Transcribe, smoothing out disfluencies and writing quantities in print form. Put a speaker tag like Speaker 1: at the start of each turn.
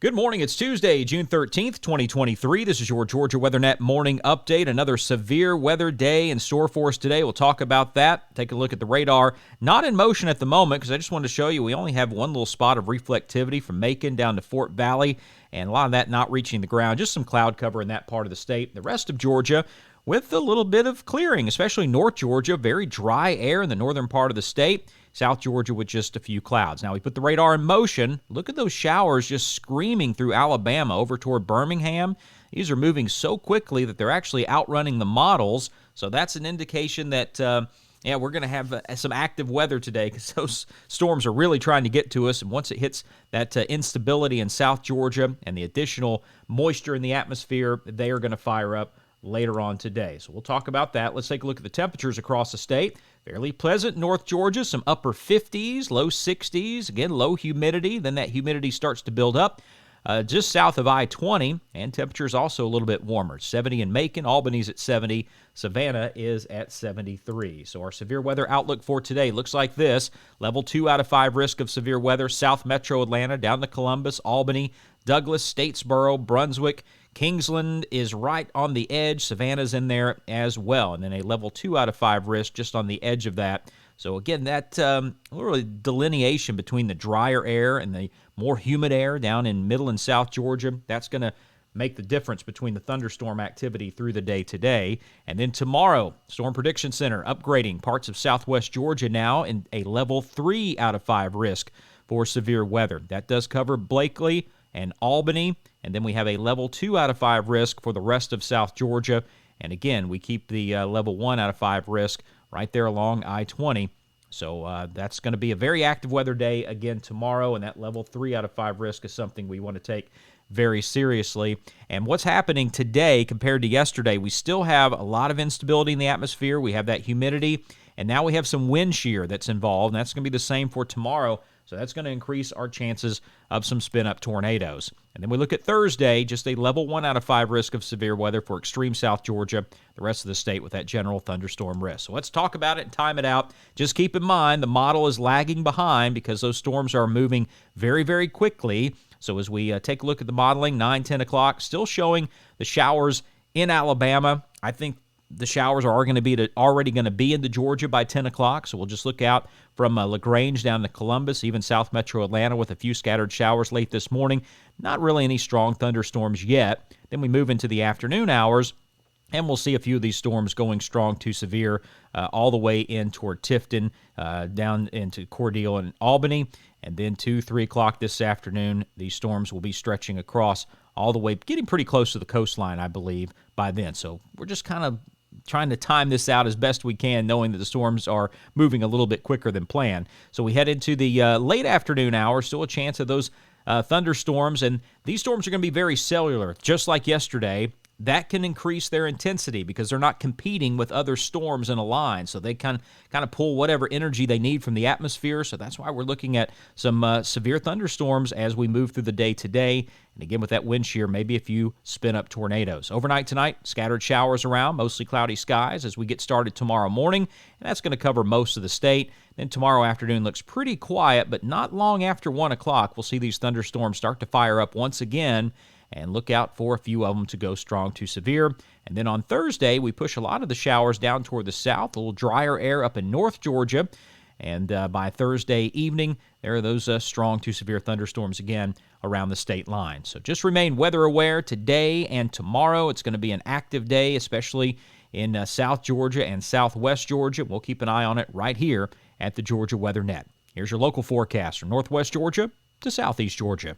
Speaker 1: Good morning. It's Tuesday, June 13th, 2023. This is your Georgia WeatherNet morning update. Another severe weather day in store for us today. We'll talk about that. Take a look at the radar. Not in motion at the moment because I just wanted to show you we only have one little spot of reflectivity from Macon down to Fort Valley, and a lot of that not reaching the ground. Just some cloud cover in that part of the state. The rest of Georgia with a little bit of clearing, especially North Georgia. Very dry air in the northern part of the state. South Georgia with just a few clouds. Now we put the radar in motion. Look at those showers just screaming through Alabama over toward Birmingham. These are moving so quickly that they're actually outrunning the models. So that's an indication that, we're going to have some active weather today because those storms are really trying to get to us. And once it hits that instability in South Georgia and the additional moisture in the atmosphere, they are going to fire up later on today. So we'll talk about that. Let's take a look at the temperatures across the state. Fairly pleasant North Georgia, some upper 50s, low 60s, again, low humidity. Then that humidity starts to build up just south of I-20, and temperatures also a little bit warmer. 70 in Macon, Albany's at 70, Savannah is at 73. So our severe weather outlook for today looks like this. Level 2 out of 5 risk of severe weather, South Metro Atlanta, down to Columbus, Albany, Douglas, Statesboro, Brunswick. Kingsland is right on the edge. Savannah's in there as well. And then a level 2 out of 5 risk just on the edge of that. So again, that really delineation between the drier air and the more humid air down in middle and south Georgia, that's going to make the difference between the thunderstorm activity through the day today. And then tomorrow, Storm Prediction Center upgrading parts of southwest Georgia now in a level 3 out of 5 risk for severe weather. That does cover Blakely and Albany. And then we have a level 2 out of 5 risk for the rest of South Georgia. And again, we keep the level 1 out of 5 risk right there along I-20. So that's going to be a very active weather day again tomorrow. And that level 3 out of 5 risk is something we want to take very seriously. And what's happening today compared to yesterday, we still have a lot of instability in the atmosphere. We have that humidity. And now we have some wind shear that's involved. And that's going to be the same for tomorrow. So that's going to increase our chances of some spin-up tornadoes. And then we look at Thursday, just a level 1 out of 5 risk of severe weather for extreme South Georgia, the rest of the state with that general thunderstorm risk. So let's talk about it and time it out. Just keep in mind the model is lagging behind because those storms are moving very, very quickly. So as we take a look at the modeling, 9, 10 o'clock, still showing the showers in Alabama. I think the showers are already going to be into Georgia by 10 o'clock, so we'll just look out from LaGrange down to Columbus, even South Metro Atlanta with a few scattered showers late this morning. Not really any strong thunderstorms yet. Then we move into the afternoon hours, and we'll see a few of these storms going strong to severe all the way in toward Tifton, down into Cordele and Albany. And then 2, 3 o'clock this afternoon, these storms will be stretching across all the way, getting pretty close to the coastline, I believe, by then. So we're just kind of trying to time this out as best we can, knowing that the storms are moving a little bit quicker than planned. So we head into the late afternoon hours, still a chance of those thunderstorms, and these storms are going to be very cellular, just like yesterday. That can increase their intensity because they're not competing with other storms in a line. So they kind of pull whatever energy they need from the atmosphere. So that's why we're looking at some severe thunderstorms as we move through the day today. And again, with that wind shear, maybe a few spin-up tornadoes. Overnight tonight, scattered showers around, mostly cloudy skies as we get started tomorrow morning. And that's going to cover most of the state. Then tomorrow afternoon looks pretty quiet, but not long after 1 o'clock, we'll see these thunderstorms start to fire up once again. And look out for a few of them to go strong to severe. And then on Thursday, we push a lot of the showers down toward the south, a little drier air up in North Georgia. And by Thursday evening, there are those strong to severe thunderstorms again around the state line. So just remain weather aware today and tomorrow. It's going to be an active day, especially in South Georgia and Southwest Georgia. We'll keep an eye on it right here at the Georgia Weather Net. Here's your local forecast from Northwest Georgia to Southeast Georgia.